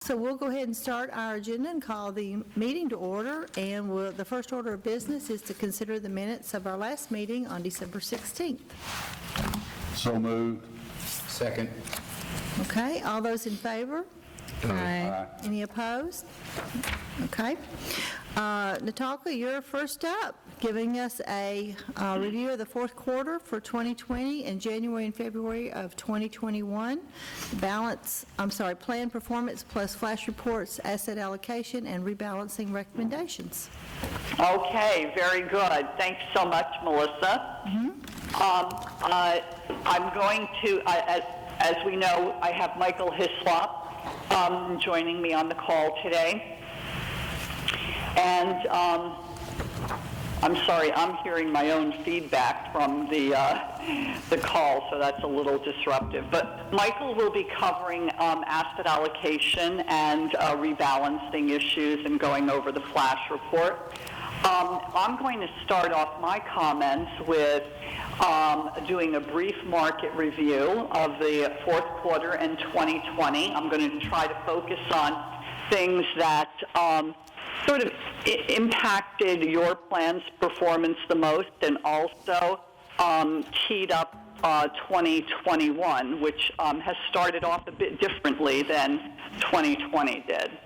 So we'll go ahead and start our agenda and call the meeting to order. And the first order of business is to consider the minutes of our last meeting on December 16th. So moved. Second. Okay, all those in favor? Aye. Any opposed? Okay. Natalka, you're first up, giving us a review of the fourth quarter for 2020 and January and February of 2021. Plan performance plus flash reports, asset allocation, and rebalancing recommendations. Okay, very good. Thanks so much, Melissa. I'm going to, as we know, I have Michael Hislop joining me on the call today. And I'm sorry, I'm hearing my own feedback from the call, so that's a little disruptive. But Michael will be covering asset allocation and rebalancing issues and going over the flash report. I'm going to start off my comments with doing a brief market review of the fourth quarter and 2020. I'm going to try to focus on things that sort of impacted your plan's performance the most, and also teed up 2021, which has started off a bit differently than 2020 did.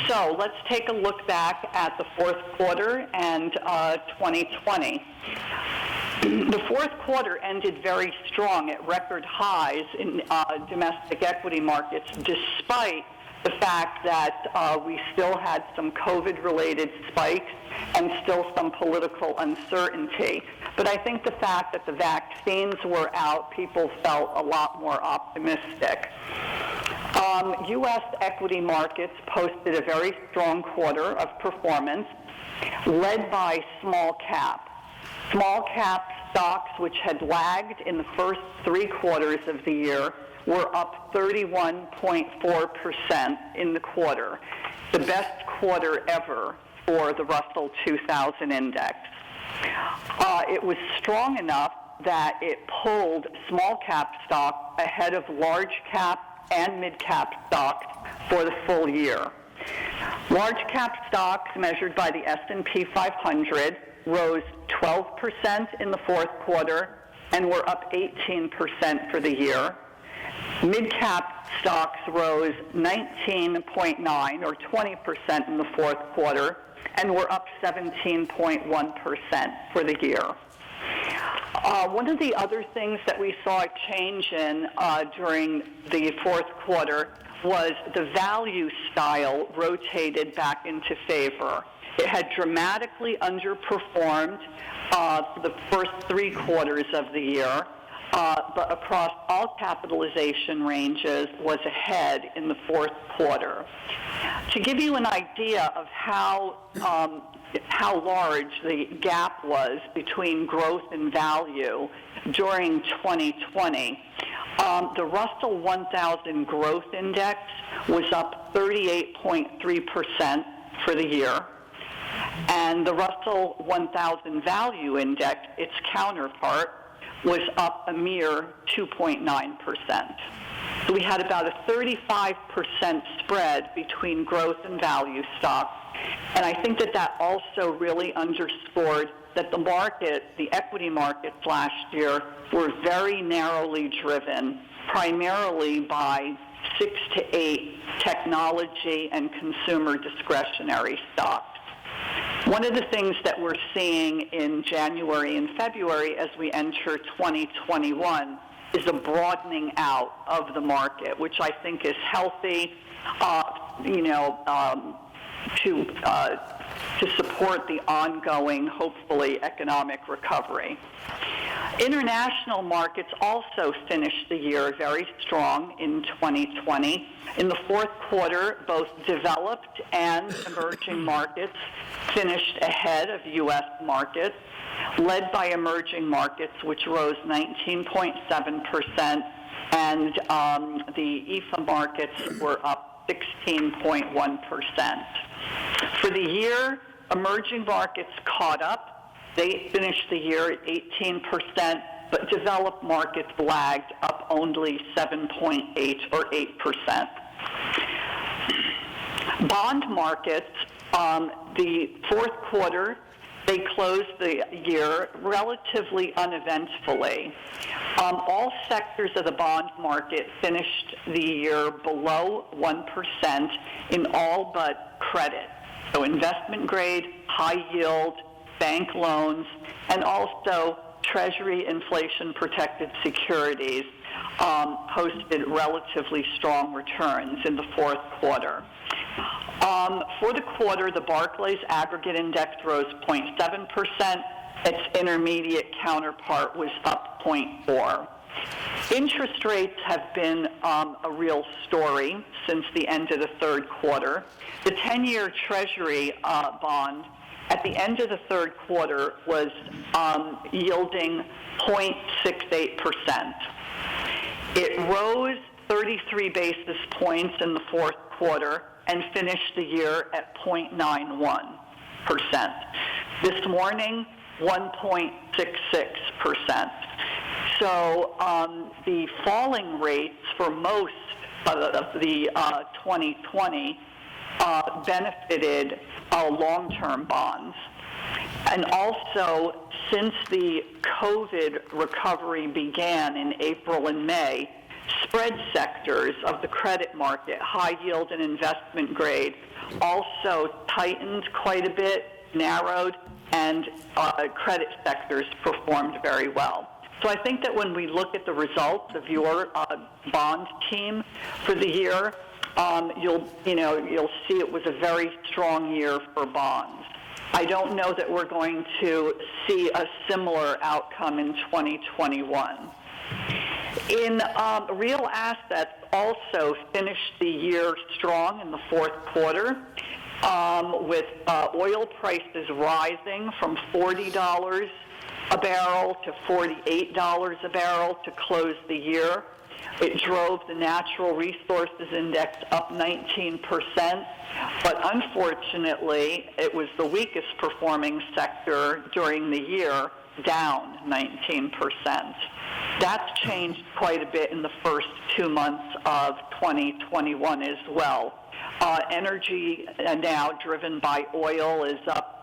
So let's take a look back at the fourth quarter and 2020. The fourth quarter ended very strong at record highs in domestic equity markets, despite the fact that we still had some COVID-related spikes and still some political uncertainty. But I think the fact that the vaccines were out, people felt a lot more optimistic. U.S. equity markets posted a very strong quarter of performance, led by small cap. Small cap stocks, which had lagged in the first 3 quarters of the year, were up 31.4% in the quarter, the best quarter ever for the Russell 2000 index. It was strong enough that it pulled small cap stocks ahead of large cap and mid cap stocks for the full year. Large cap stocks measured by the S&P 500 rose 12% in the fourth quarter and were up 18% for the year. Mid-cap stocks rose 19.9 or 20% in the fourth quarter and were up 17.1% for the year. One of the other things that we saw a change in during the fourth quarter was the value style rotated back into favor. It had dramatically underperformed the first 3 quarters of the year, but across all capitalization ranges was ahead in the fourth quarter. To give you an idea of how large the gap was between growth and value during 2020, the Russell 1000 Growth Index was up 38.3% for the year, and the Russell 1000 Value Index, its counterpart, was up a mere 2.9%. So we had about a 35% spread between growth and value stocks. And I think that also really underscored that the market, the equity markets last year, were very narrowly driven, primarily by 6 to 8 technology and consumer discretionary stocks. One of the things that we're seeing in January and February as we enter 2021 is a broadening out of the market, which I think is healthy, to support the ongoing, hopefully, economic recovery. International markets also finished the year very strong in 2020. In the fourth quarter, both developed and emerging markets finished ahead of U.S. markets, led by emerging markets, which rose 19.7%, and the EFA markets were up 16.1%. For the year, emerging markets caught up. They finished the year at 18%, but developed markets lagged, up only 7.8 or 8%. Bond markets, the fourth quarter, they closed the year relatively uneventfully. All sectors of the bond market finished the year below 1% in all but credit. So investment grade, high yield, bank loans, and also Treasury inflation-protected securities posted relatively strong returns in the fourth quarter. For the quarter, the Barclays Aggregate Index rose 0.7%. Its intermediate counterpart was up 0.4%. Interest rates have been a real story since the end of the third quarter. The 10-year Treasury bond at the end of the third quarter was yielding 0.68%. It rose 33 basis points in the fourth quarter and finished the year at 0.91%. This morning, 1.66%. So the falling rates for most of the 2020 benefited long-term bonds. And also, since the COVID recovery began in April and May, spread sectors of the credit market, high yield and investment grade, also tightened quite a bit, narrowed, and credit sectors performed very well. So I think that when we look at the results of your bond team for the year, you'll see it was a very strong year for bonds. I don't know that we're going to see a similar outcome in 2021. In real assets, also finished the year strong in the fourth quarter, with oil prices rising from $40 a barrel to $48 a barrel to close the year. It drove the natural resources index up 19%, but unfortunately, it was the weakest performing sector during the year, down 19%. That's changed quite a bit in the first 2 months of 2021 as well. Energy now driven by oil is up.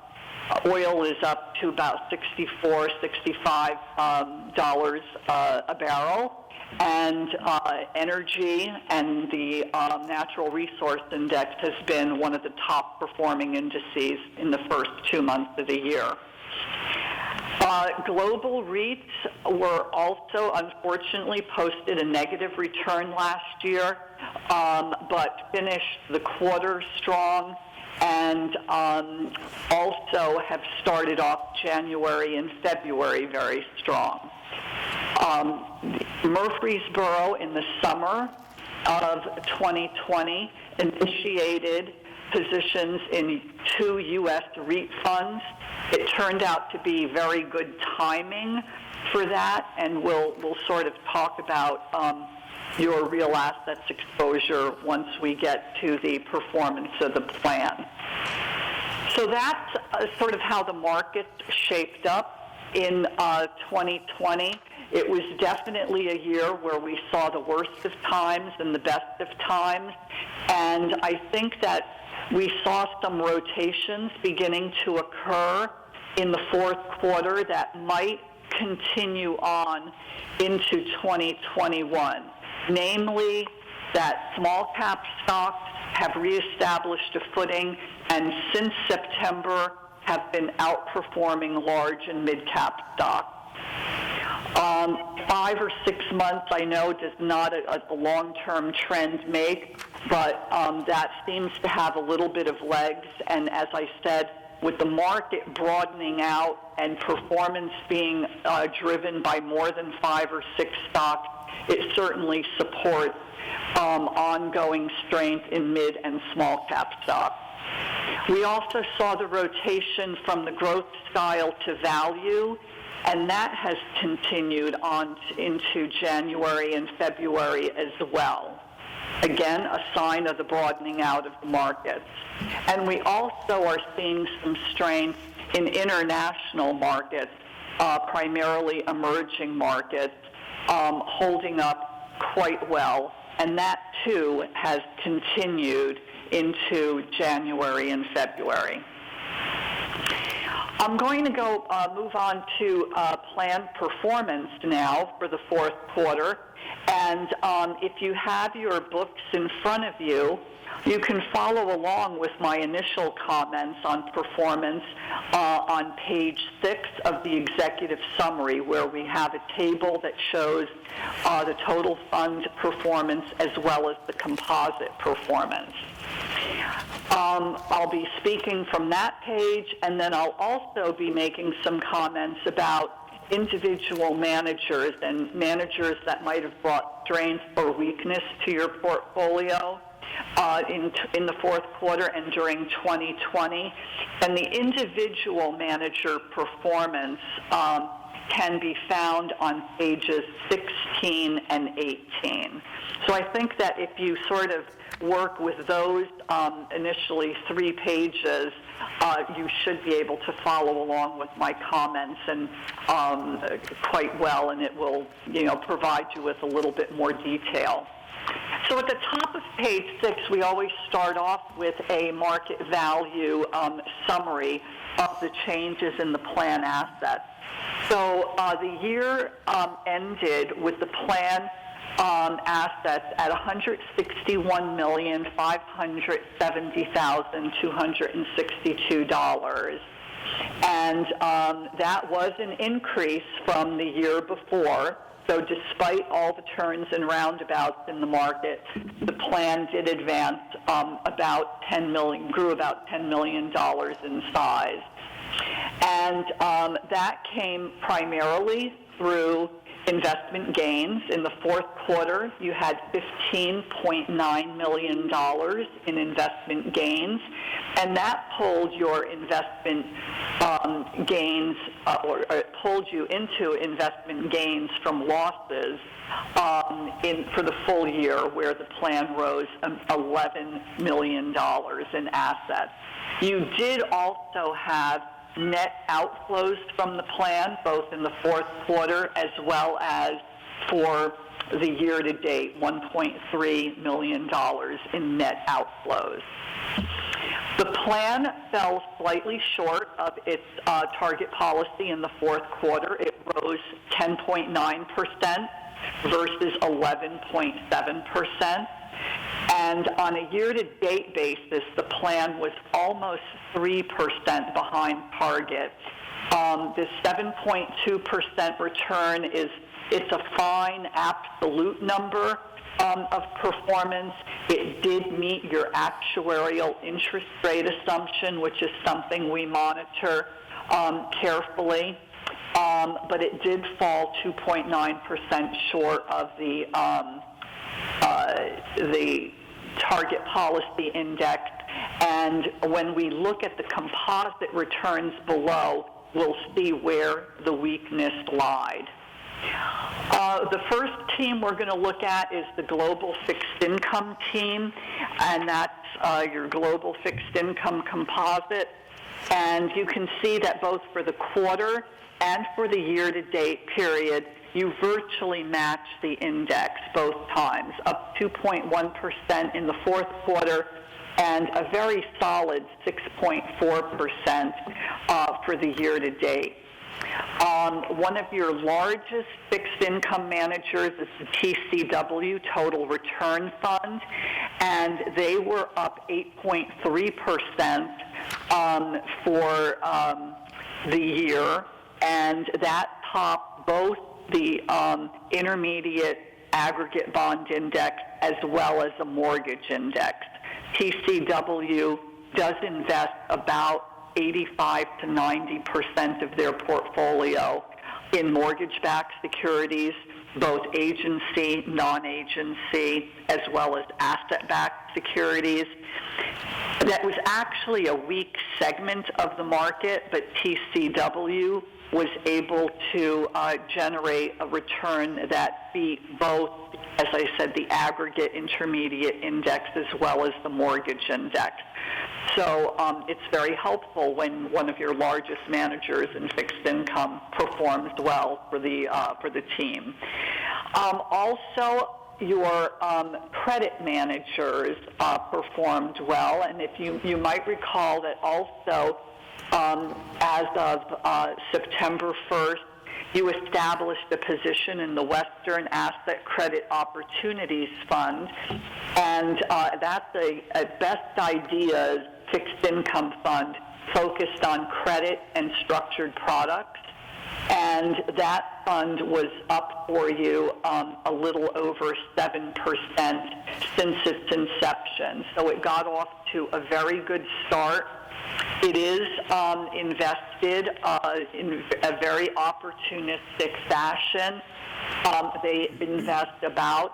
Oil is up to about $64, $65 a barrel, and energy and the natural resource index has been one of the top performing indices in the first 2 months of the year. Global REITs were also, unfortunately, posted a negative return last year, but finished the quarter strong and also have started off January and February very strong. Murfreesboro in the summer of 2020 initiated positions in 2 U.S. REIT funds. It turned out to be very good timing for that, and we'll sort of talk about your real assets exposure once we get to the performance of the plan. So that's sort of how the market shaped up in 2020. It was definitely a year where we saw the worst of times and the best of times, and I think that we saw some rotations beginning to occur in the fourth quarter that might continue on into 2021. Namely, that small cap stocks have reestablished a footing and since September have been outperforming large and mid-cap stocks. 5 or 6 months, I know, does not a long-term trend make, but that seems to have a little bit of legs. And as I said, with the market broadening out and performance being driven by more than 5 or 6 stocks, it certainly supports ongoing strength in mid and small cap stocks. We also saw the rotation from the growth style to value, and that has continued on into January and February as well. Again, a sign of the broadening out of the markets. And we also are seeing some strength in international markets, primarily emerging markets, holding up quite well. And that, too, has continued into January and February. I'm going to move on to planned performance now for the fourth quarter. And if you have your books in front of you, you can follow along with my initial comments on performance on page 6 of the executive summary, where we have a table that shows the total fund performance as well as the composite performance. I'll be speaking from that page, and then I'll also be making some comments about individual managers and managers that might have brought strength or weakness to your portfolio in the fourth quarter and during 2020. And the individual manager performance can be found on pages 16 and 18. So I think that if you sort of work with those initially 3 pages, you should be able to follow along with my comments and quite well, and it will, provide you with a little bit more detail. So at the top of page 6, we always start off with a market value summary of the changes in the plan assets. So the year ended with the plan assets at $161,570,262. And that was an increase from the year before. So despite all the turns and roundabouts in the market, the plan did advance about $10 million, grew about $10 million in size. And that came primarily through investment gains. In the fourth quarter, you had $15.9 million in investment gains, and that pulled your investment gains, or pulled you into investment gains from losses for the full year, where the plan rose $11 million in assets. You did also have net outflows from the plan, both in the fourth quarter as well as for the year-to-date, $1.3 million in net outflows. The plan fell slightly short of its target policy in the fourth quarter. It rose 10.9% versus 11.7%. And on a year-to-date basis, the plan was almost 3% behind target. The 7.2% return it's a fine absolute number of performance. It did meet your actuarial interest rate assumption, which is something we monitor carefully. But it did fall 2.9% short of the target policy index, and when we look at the composite returns below, we'll see where the weakness lied. The first team we're going to look at is the global fixed income team, and that's your global fixed income composite. And you can see that both for the quarter and for the year-to-date period, you virtually match the index both times, up 2.1% in the fourth quarter and a very solid 6.4% for the year-to-date. One of your largest fixed income managers is the TCW, Total Return Fund, and they were up 8.3% for the year, and that topped both the intermediate aggregate bond index as well as a mortgage index. TCW does invest about 85 to 90% of their portfolio in mortgage-backed securities, both agency, non-agency, as well as asset-backed securities. That was actually a weak segment of the market, but TCW was able to generate a return that beat both, as I said, the aggregate intermediate index as well as the mortgage index. So it's very helpful when one of your largest managers in fixed income performs well for the team. Also, your credit managers performed well, and if you might recall that also as of September 1st, you established a position in the Western Asset Credit Opportunities Fund, and that's a best ideas fixed income fund focused on credit and structured products. And that fund was up for you a little over 7% since its inception. So it got off to a very good start. It is invested in a very opportunistic fashion. They invest about,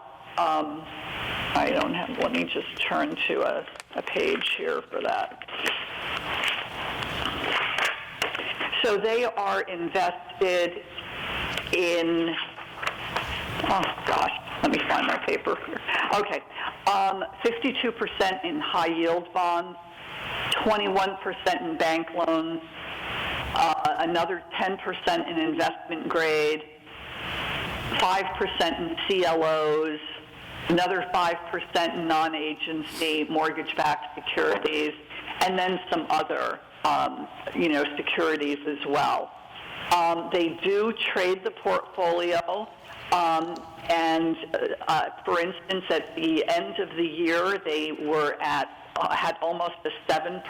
let me just turn to a page here for that. So they are invested in, let me find my paper here. Okay, 52% in high yield bonds, 21% in bank loans, another 10% in investment grade, 5% in CLOs, another 5% in non-agency mortgage-backed securities, and then some other securities as well. They do trade the portfolio, and for instance, at the end of the year, they were had almost a 7%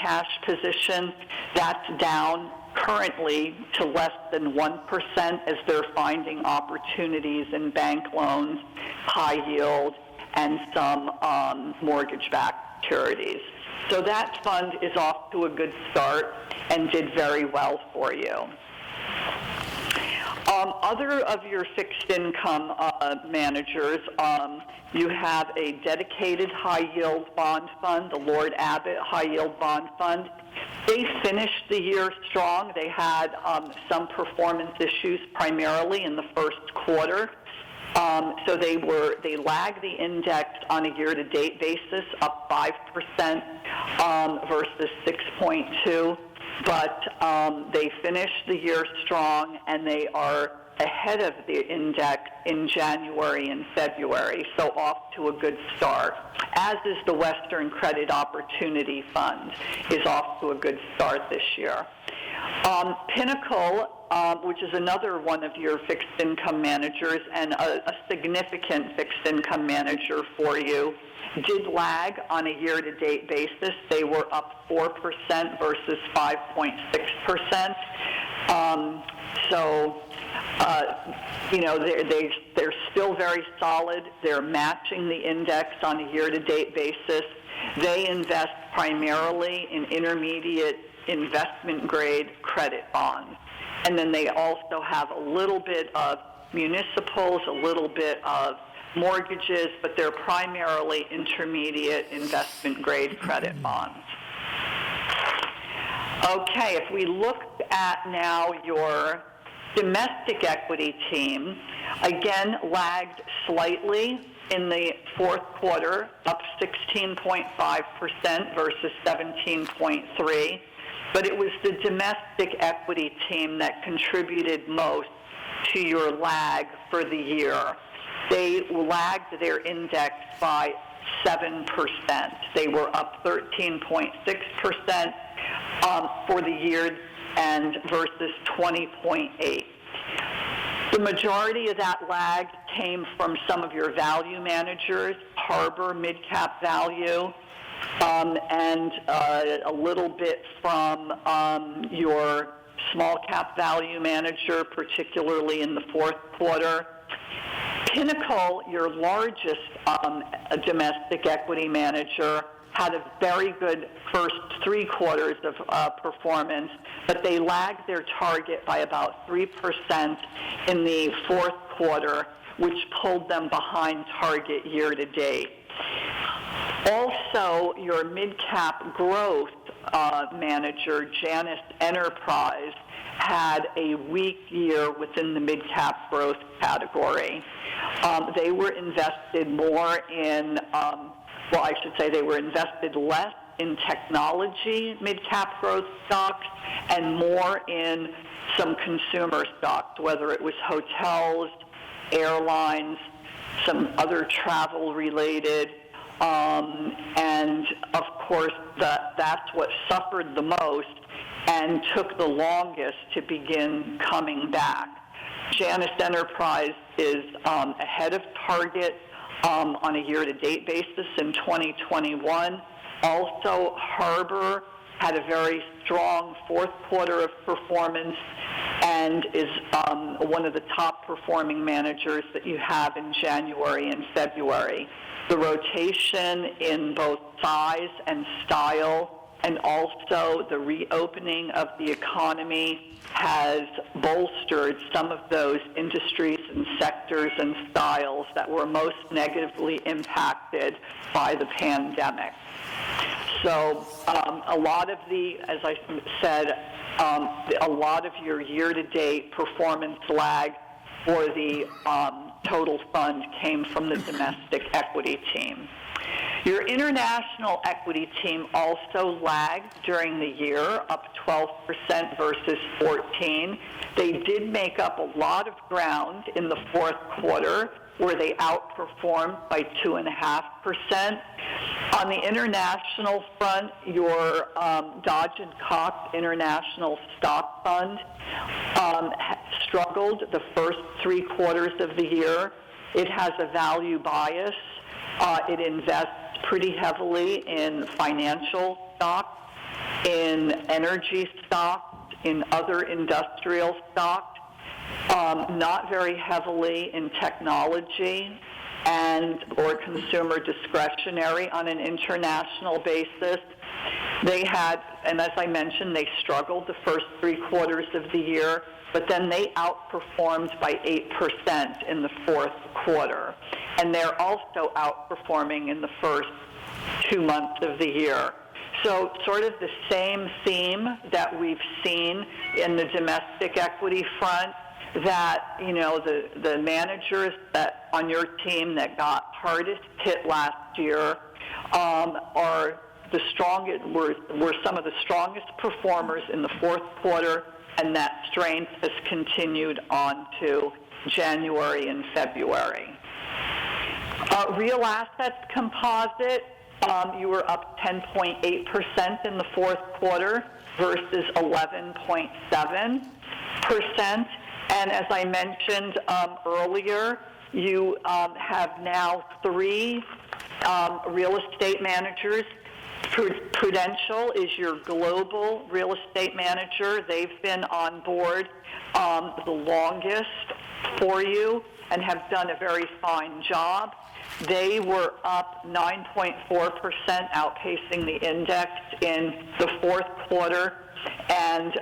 cash position. That's down currently to less than 1% as they're finding opportunities in bank loans, high yield, and some mortgage-backed securities. So that fund is off to a good start and did very well for you. Other of your fixed income managers, you have a dedicated high yield bond fund, the Lord Abbett High Yield Bond Fund. They finished the year strong. They had some performance issues primarily in the first quarter. So they lagged the index on a year-to-date basis, up 5% versus 6.2. But they finished the year strong, and they are ahead of the index in January and February, so off to a good start, as is the Western Credit Opportunity Fund, is off to a good start this year. Pinnacle, which is another one of your fixed income managers and a significant fixed income manager for you, did lag on a year-to-date basis. They were up 4% versus 5.6%. They're still very solid. They're matching the index on a year-to-date basis. They invest primarily in intermediate investment-grade credit bonds. And then they also have a little bit of municipals, a little bit of mortgages, but they're primarily intermediate investment-grade credit bonds. Okay, if we look at now your domestic equity team, again lagged slightly in the fourth quarter, up 16.5% versus 17.3%. But it was the domestic equity team that contributed most to your lag for the year. They lagged their index by 7%. They were up 13.6% for the year and versus 20.8%. The majority of that lag came from some of your value managers, Harbor Mid-Cap Value, and a little bit from your small cap value manager, particularly in the fourth quarter. Pinnacle, your largest domestic equity manager, had a very good first 3 quarters of performance, but they lagged their target by about 3% in the fourth quarter, which pulled them behind target year to date. Also, your mid-cap growth manager, Janus Enterprise, had a weak year within the mid-cap growth category. They were invested more in, they were invested less in technology mid-cap growth stocks and more in some consumer stocks, whether it was hotels, airlines, some other travel-related, and of course that's what suffered the most and took the longest to begin coming back. Janus Enterprise is ahead of target on a year-to-date basis in 2021. Also, Harbor had a very strong fourth quarter of performance and is one of the top performing managers that you have in January and February. The rotation in both size and style, and also the reopening of the economy, has bolstered some of those industries and sectors and styles that were most negatively impacted by the pandemic. So a lot of as I said, a lot of your year-to-date performance lag for the total fund came from the domestic equity team. Your international equity team also lagged during the year, up 12% versus 14%. They did make up a lot of ground in the fourth quarter, where they outperformed by 2.5%. On the international front, your Dodge & Cox International Stock Fund struggled the first 3 quarters of the year. It has a value bias. It invests pretty heavily in financial stocks, in energy stocks, in other industrial stocks, not very heavily in technology or consumer discretionary on an international basis. They had, and as I mentioned, they struggled the first 3 quarters of the year, but then they outperformed by 8% in the fourth quarter. And they're also outperforming in the first 2 months of the year. So sort of the same theme that we've seen in the domestic equity front, that, you know, the managers that on your team that got hardest hit last year are the strongest, were some of the strongest performers in the fourth quarter, and that strength has continued on to January and February. Real assets composite, you were up 10.8% in the fourth quarter versus 11.7%. And as I mentioned earlier, you have now 3 real estate managers. Prudential is your global real estate manager. They've been on board the longest for you and have done a very fine job. They were up 9.4%, outpacing the index in the fourth quarter, and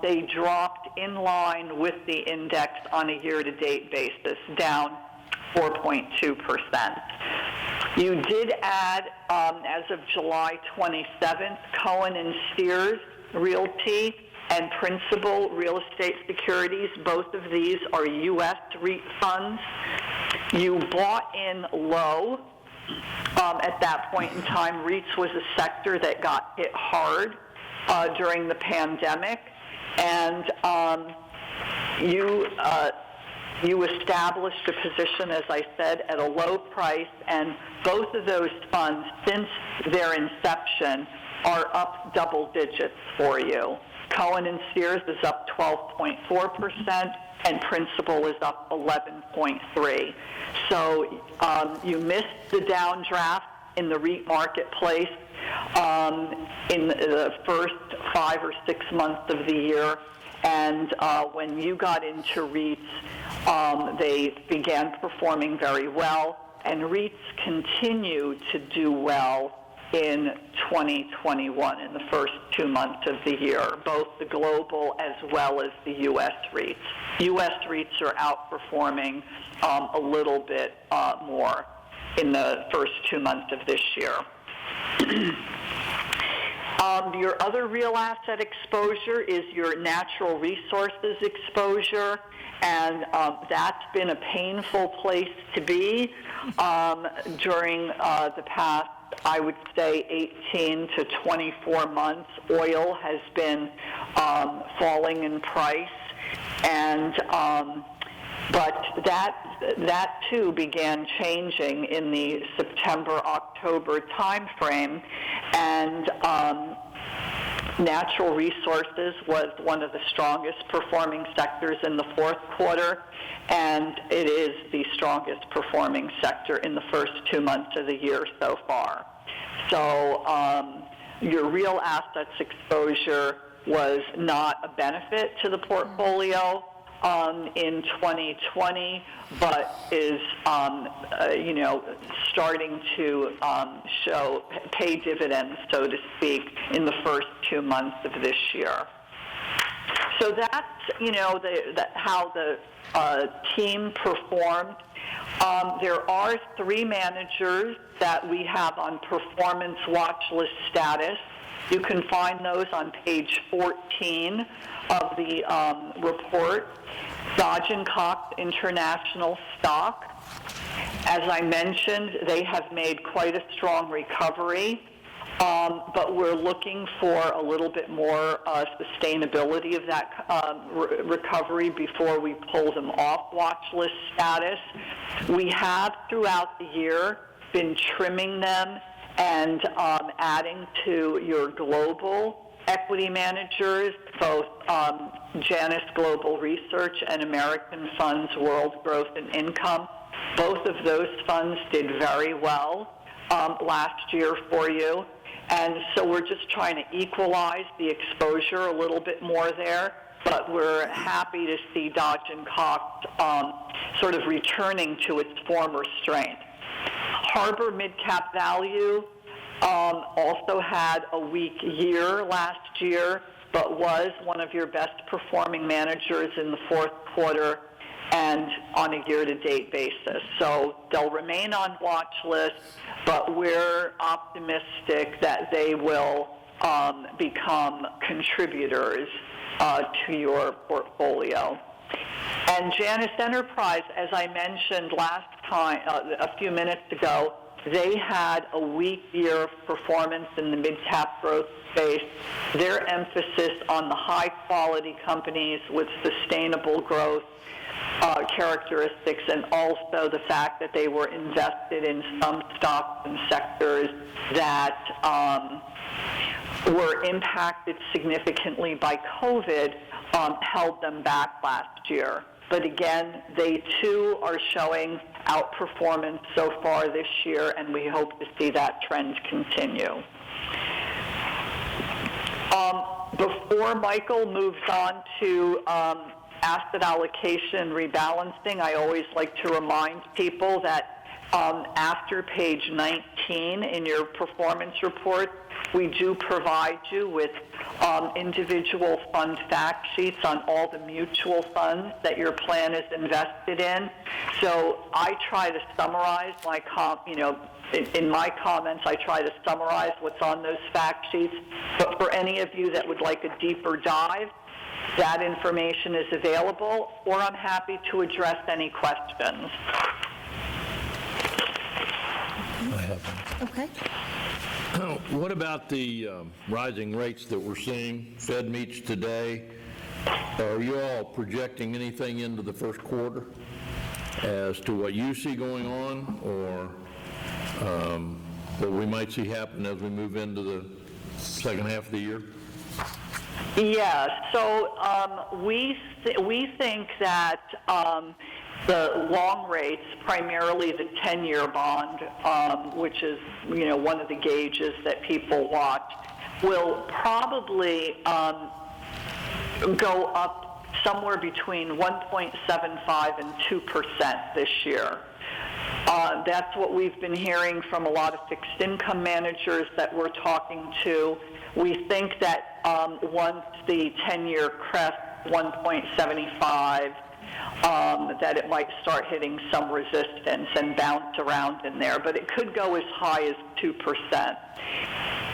they dropped in line with the index on a year-to-date basis, down 4.2%. You did add, as of July 27th, Cohen & Steers Realty and Principal Real Estate Securities. Both of these are U.S. REIT funds. You bought in low. At that point in time, REITs was a sector that got hit hard during the pandemic, and you established a position, as I said, at a low price, and both of those funds, since their inception, are up double digits for you. Cohen & Steers is up 12.4%, and Principal is up 11.3%. So you missed the downdraft in the REIT marketplace in the first 5 or 6 months of the year, and when you got into REITs, they began performing very well, and REITs continue to do well in 2021, in the first 2 months of the year, both the global as well as the U.S. REITs. U.S. REITs are outperforming a little bit more in the first 2 months of this year. Your other real asset exposure is your natural resources exposure, and that's been a painful place to be during the past, I would say, 18 to 24 months. Oil has been falling in price, and But that too began changing in the September-October timeframe, and natural resources was one of the strongest performing sectors in the fourth quarter, and it is the strongest performing sector in the first 2 months of the year so far. So your real assets exposure was not a benefit to the portfolio in 2020, but is starting to pay dividends, so to speak, in the first 2 months of this year. So that's how the team performed. There are 3 managers that we have on performance watch list status. You can find those on page 14 of the report. Dodge & Cox International Stock. As I mentioned, they have made quite a strong recovery, but we're looking for a little bit more sustainability of that recovery before we pull them off watch list status. We have throughout the year been trimming them and adding to your global equity managers, both Janus Global Research and American Funds World Growth and Income. Both of those funds did very well last year for you. And so we're just trying to equalize the exposure a little bit more there. But we're happy to see Dodge & Cox sort of returning to its former strength. Harbor Mid-Cap Value also had a weak year last year, but was one of your best performing managers in the fourth quarter and on a year-to-date basis. So they'll remain on watch list, but we're optimistic that they will become contributors to your portfolio. And Janus Enterprise, as I mentioned last time, a few minutes ago, they had a weak year of performance in the mid-cap growth space. Their emphasis on the high-quality companies with sustainable growth characteristics, and also the fact that they were invested in some stocks and sectors that were impacted significantly by COVID, held them back last year. But again, they too are showing outperformance so far this year, and we hope to see that trend continue. Before Michael moves on to asset allocation rebalancing, I always like to remind people that after page 19 in your performance report, we do provide you with individual fund fact sheets on all the mutual funds that your plan is invested in. So I try to summarize in my comments, I try to summarize what's on those fact sheets. But for any of you that would like a deeper dive, that information is available, or I'm happy to address any questions. I have one. Okay. What about the rising rates that we're seeing? Fed meets today. Are you all projecting anything into the first quarter as to what you see going on, or what we might see happen as we move into the second half of the year? Yeah, so we think that the long rates, primarily the 10-year bond, which is one of the gauges that people watch, will probably go up somewhere between 1.75 and 2% this year. That's what we've been hearing from a lot of fixed income managers that we're talking to. We think that once the 10-year crests 1.75, that it might start hitting some resistance and bounce around in there, but it could go as high as 2%.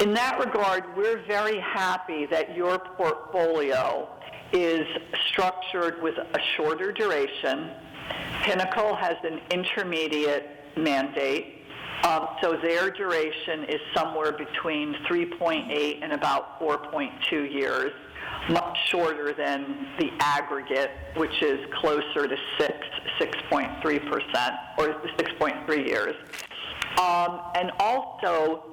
In that regard, we're very happy that your portfolio is structured with a shorter duration. Pinnacle has an intermediate mandate. So their duration is somewhere between 3.8 and about 4.2 years, much shorter than the aggregate, which is closer to 6.3%, or 6.3 years. And also,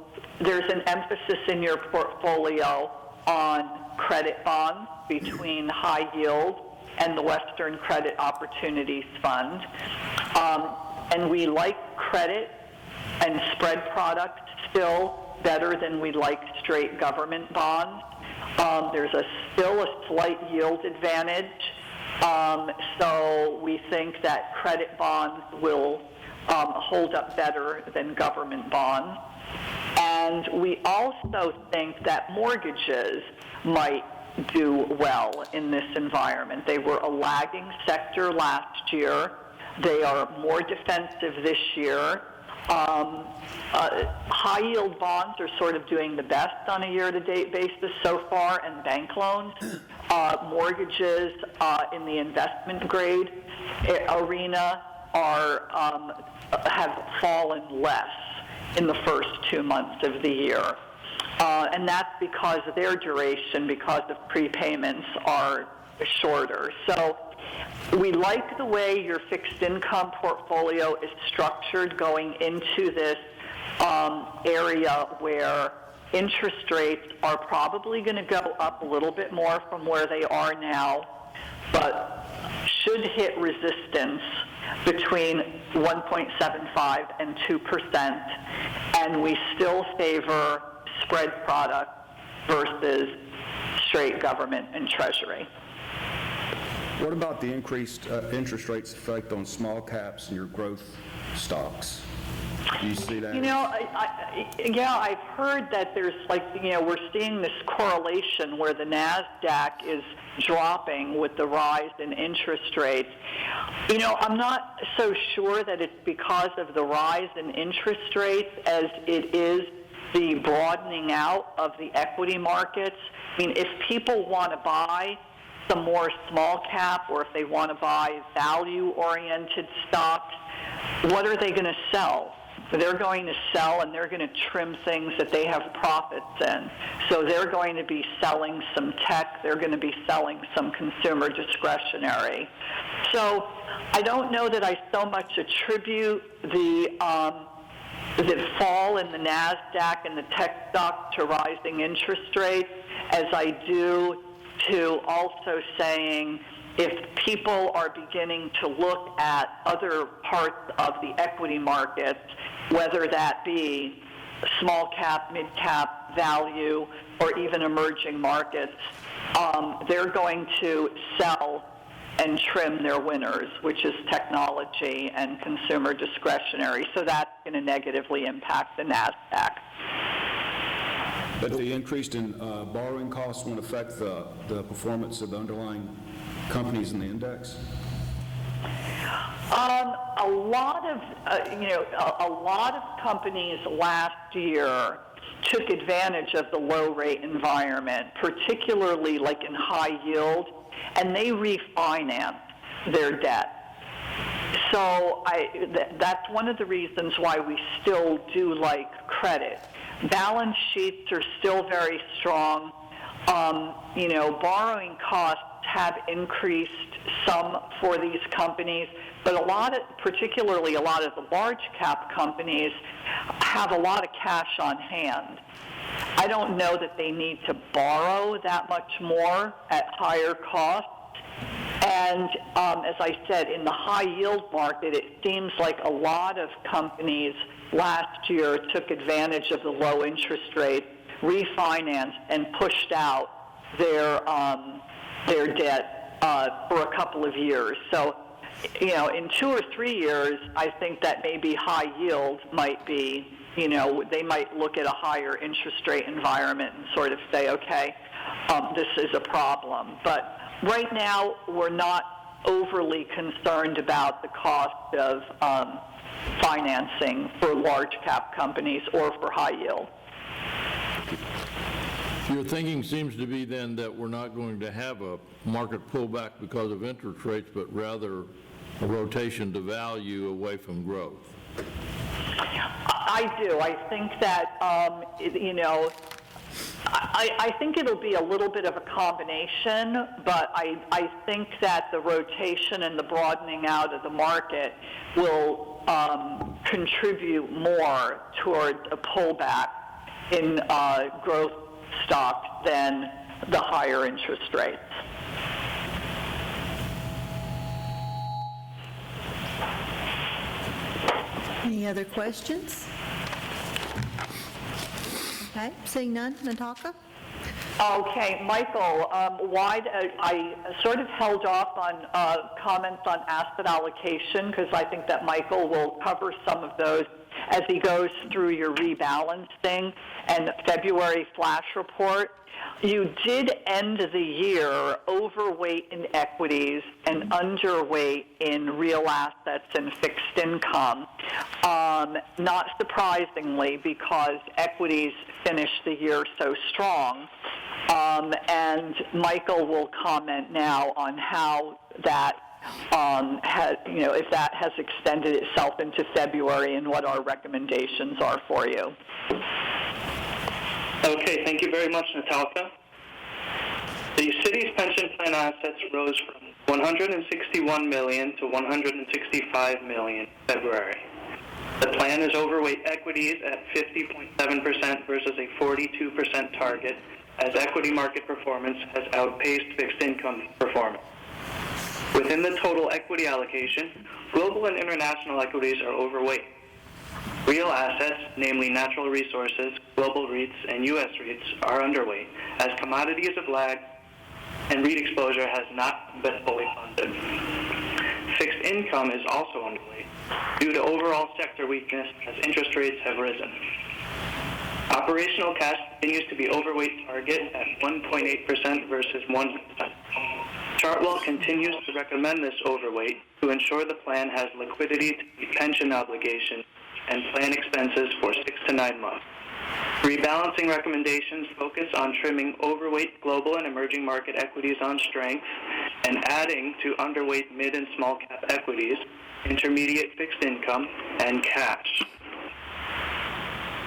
there's an emphasis in your portfolio on credit bonds between high yield and the Western Credit Opportunities Fund. And we like credit and spread products still better than we like straight government bonds. There's still a slight yield advantage, so we think that credit bonds will hold up better than government bonds. And we also think that mortgages might do well in this environment. They were a lagging sector last year. They are more defensive this year. High-yield bonds are sort of doing the best on a year-to-date basis so far, and bank loans. Mortgages in the investment grade arena have fallen less in the first 2 months of the year. And that's because of their duration, because of prepayments are shorter. So we like the way your fixed income portfolio is structured going into this area where interest rates are probably going to go up a little bit more from where they are now, but should hit resistance between 1.75 and 2%, and we still favor spread product versus straight government and treasury. What about the increased interest rates effect on small caps and your growth stocks? Do you see that? You know, I've heard that there's we're seeing this correlation where the NASDAQ is dropping with the rise in interest rates. You know, I'm not so sure that it's because of the rise in interest rates as it is the broadening out of the equity markets. I mean, if people want to buy some more small cap, or if they want to buy value-oriented stocks, what are they going to sell? They're going to sell, and they're going to trim things that they have profits in. So they're going to be selling some tech. They're going to be selling some consumer discretionary. So I don't know that I so much attribute the fall in the NASDAQ and the tech stocks to rising interest rates as I do to also saying if people are beginning to look at other parts of the equity markets, whether that be small cap, mid cap, value, or even emerging markets, they're going to sell and trim their winners, which is technology and consumer discretionary. So that's going to negatively impact the NASDAQ. But the increase in borrowing costs won't affect the performance of the underlying companies in the index? A lot of companies last year took advantage of the low rate environment, particularly like in high yield, and they refinanced their debt. So that's one of the reasons why we still do like credit. Balance sheets are still very strong. Borrowing costs have increased some for these companies, but particularly a lot of the large cap companies have a lot of cash on hand. I don't know that they need to borrow that much more at higher costs. And as I said, in the high yield market, it seems like a lot of companies last year took advantage of the low interest rate, refinanced, and pushed out their debt for a couple of years. So, in 2 or 3 years, I think that maybe high yield might be, they might look at a higher interest rate environment and sort of say, okay, this is a problem. But right now, we're not overly concerned about the cost of financing for large cap companies or for high yield. Your thinking seems to be then that we're not going to have a market pullback because of interest rates, but rather a rotation to value away from growth. I do. I think that, I think it'll be a little bit of a combination, but I think that the rotation and the broadening out of the market will contribute more toward a pullback in growth stock than the higher interest rates. Any other questions? Okay, seeing none, Natalka? Okay, Michael, I sort of held off on comments on asset allocation because I think that Michael will cover some of those as he goes through your rebalancing and February flash report. You did end the year overweight in equities and underweight in real assets and fixed income, not surprisingly because equities finished the year so strong. And Michael will comment now on how that if that has extended itself into February and what our recommendations are for you. Okay, thank you very much, Natalka. The city's pension plan assets rose from $161 million to $165 million in February. The plan is overweight equities at 50.7% versus a 42% target, as equity market performance has outpaced fixed income performance. Within the total equity allocation, global and international equities are overweight. Real assets, namely natural resources, global REITs, and U.S. REITs, are underweight, as commodities have lagged and REIT exposure has not been fully funded. Fixed income is also underweight due to overall sector weakness as interest rates have risen. Operational cash continues to be overweight target at 1.8% versus 1%. Chartwell continues to recommend this overweight to ensure the plan has liquidity to meet pension obligations and plan expenses for 6 to 9 months. Rebalancing recommendations focus on trimming overweight global and emerging market equities on strength and adding to underweight mid and small cap equities, intermediate fixed income, and cash.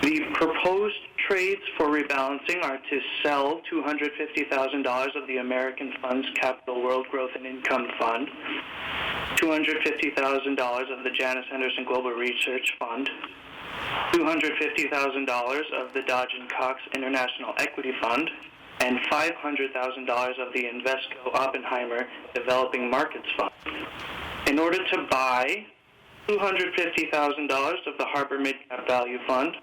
The proposed trades for rebalancing are to sell $250,000 of the American Funds Capital World Growth and Income Fund, $250,000 of the Janus Henderson Global Research Fund, $250,000 of the Dodge & Cox International Equity Fund, and $500,000 of the Invesco Oppenheimer Developing Markets Fund. In order to buy $250,000 of the Harbor Mid-Cap Value Fund,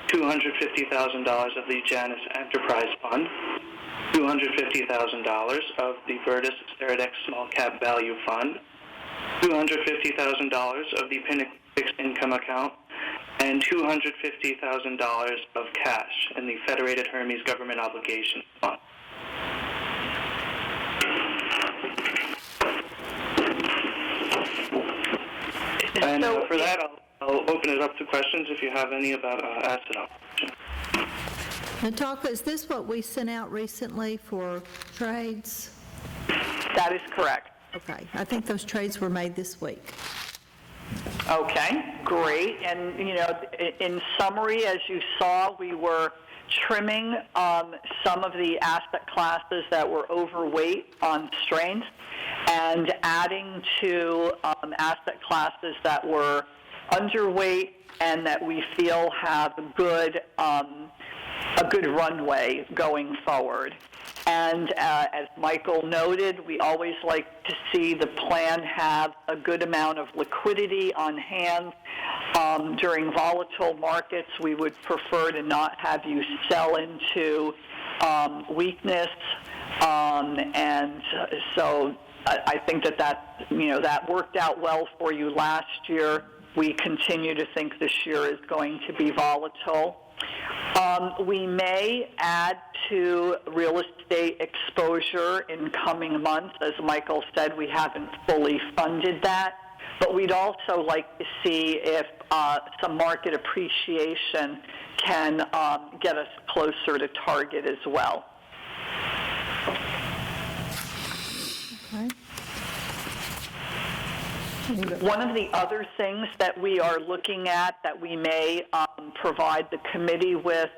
$250,000 of the Janus Enterprise Fund, $250,000 of the Virtus Ceradex Small Cap Value Fund, $250,000 of the Pinnacle Fixed Income Account, and $250,000 of cash in the Federated Hermes Government Obligation Fund. And for that, I'll open it up to questions if you have any about asset allocation. Natalka, is this what we sent out recently for trades? That is correct. Okay, I think those trades were made this week. Okay, great. And, in summary, as you saw, we were trimming some of the asset classes that were overweight on strength and adding to asset classes that were underweight and that we feel have a good runway going forward. And as Michael noted, we always like to see the plan have a good amount of liquidity on hand. During volatile markets, we would prefer to not have you sell into weakness. And so I think that worked out well for you last year. We continue to think this year is going to be volatile. We may add to real estate exposure in coming months. As Michael said, we haven't fully funded that. But we'd also like to see if some market appreciation can get us closer to target as well. Okay. One of the other things that we are looking at that we may provide the committee with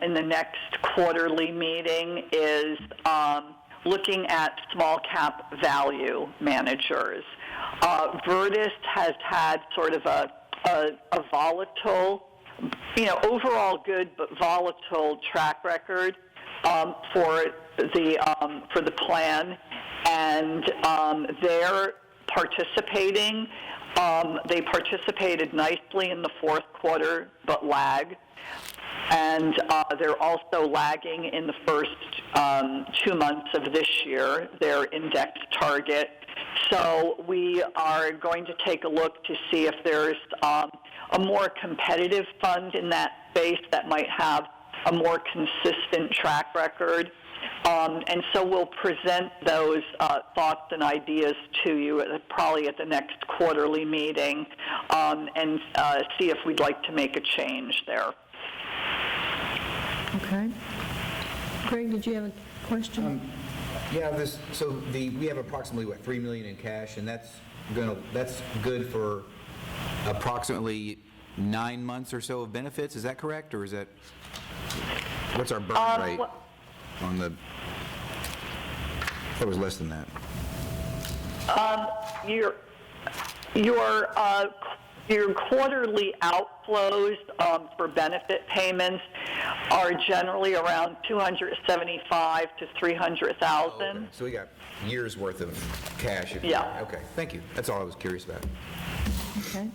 in the next quarterly meeting is looking at small cap value managers. Vertis has had sort of a volatile, overall good but volatile track record for the plan, and they're participating. They participated nicely in the fourth quarter, but lagged. And they're also lagging in the first 2 months of this year, their index target. So we are going to take a look to see if there's a more competitive fund in that space that might have a more consistent track record. And so we'll present those thoughts and ideas to you probably at the next quarterly meeting and see if we'd like to make a change there. Okay. Greg, did you have a question? Yeah, we have approximately, $3 million in cash, and that's good for approximately 9 months or so of benefits. Is that correct, or is that, what's our burn rate on the, it was less than that. Your quarterly outflows for benefit payments are generally around $275,000 to $300,000. Okay. So we got years worth of cash. Yeah. Okay, thank you. That's all I was curious about. Okay.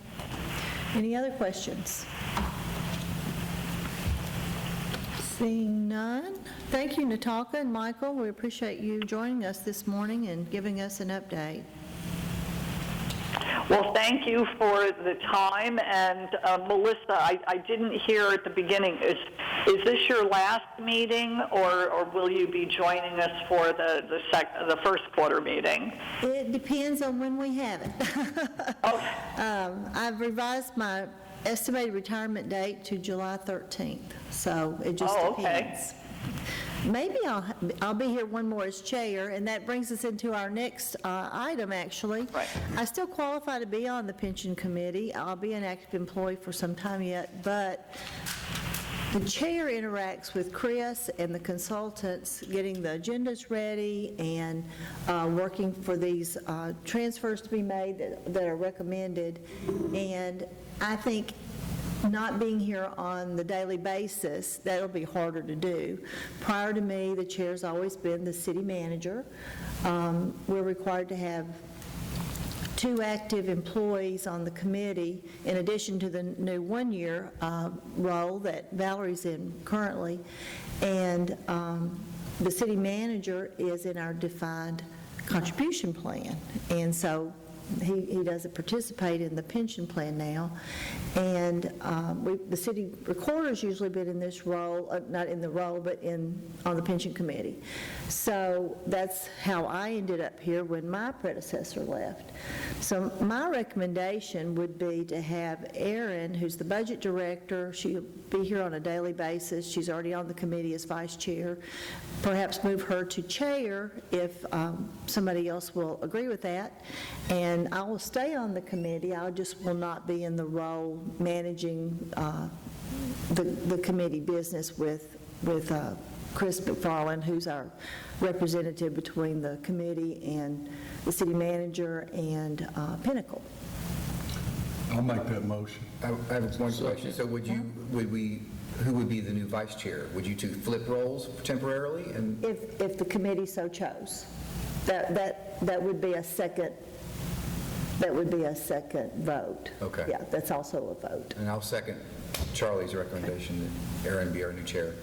Any other questions? Seeing none. Thank you, Natalka and Michael. We appreciate you joining us this morning and giving us an update. Well, thank you for the time. And Melissa, I didn't hear at the beginning, is this your last meeting, or will you be joining us for the first quarter meeting? It depends on when we have it. Okay. I've revised my estimated retirement date to July 13th, so it just depends. Maybe I'll be here one more as chair, and that brings us into our next item, actually. Right. I still qualify to be on the pension committee. I'll be an active employee for some time yet, but the chair interacts with Chris and the consultants, getting the agendas ready and working for these transfers to be made that are recommended. And I think not being here on the daily basis, that'll be harder to do. Prior to me, the chair's always been the city manager. We're required to have 2 active employees on the committee, in addition to the new one-year role that Valerie's in currently. And the city manager is in our defined contribution plan. And so he doesn't participate in the pension plan now. And the city recorder's usually been in this role, not in the role, but on the pension committee. So that's how I ended up here when my predecessor left. So my recommendation would be to have Erin, who's the budget director, she'll be here on a daily basis. She's already on the committee as vice chair. Perhaps move her to chair if somebody else will agree with that. And I will stay on the committee. I just will not be in the role managing the committee business with Chris McFarland, who's our representative between the committee and the city manager and Pinnacle. I'll make that motion. I have one question. So who would be the new vice chair? Would you two flip roles temporarily? And If the committee so chose, that would be a second. That would be a second vote. Okay. Yeah, that's also a vote. And I'll second Charlie's recommendation that Erin be our new chair.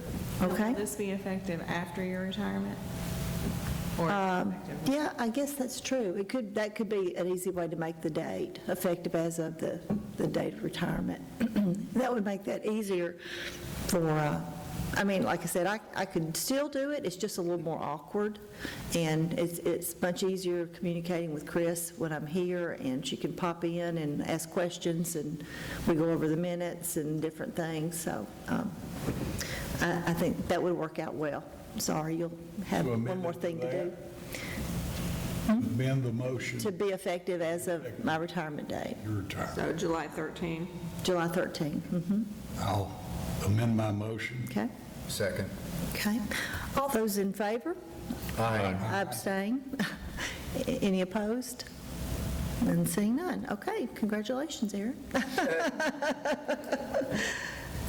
Okay? Will this be effective after your retirement? Or effective? Yeah, I guess that's true. That could be an easy way to make the date effective as of the date of retirement. That would make that easier for, like I said, I could still do it. It's just a little more awkward, and it's much easier communicating with Chris when I'm here, and she can pop in and ask questions, and we go over the minutes and different things. So I think that would work out well. Sorry, you'll have So one more amendment thing to to do. Amend the motion, to be effective as of my retirement date, your retirement. So July 13. July 13. I'll amend my motion. Okay? Second. Okay. All those in favor? Aye. I abstain. Any opposed? None, seeing none. Okay, congratulations, Aaron.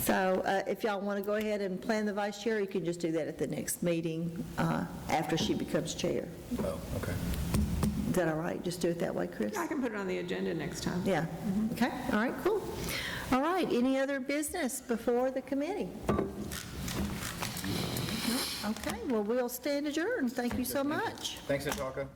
So if y'all want to go ahead and plan the vice chair, you can just do that at the next meeting after she becomes chair. Oh, okay. Is that all right? Just do it that way, Chris? I can put it on the agenda next time. Yeah. Okay, all right, cool. All right, any other business before the committee? Okay, well, we'll stand adjourned. Thank you so much. Thanks, Natalka.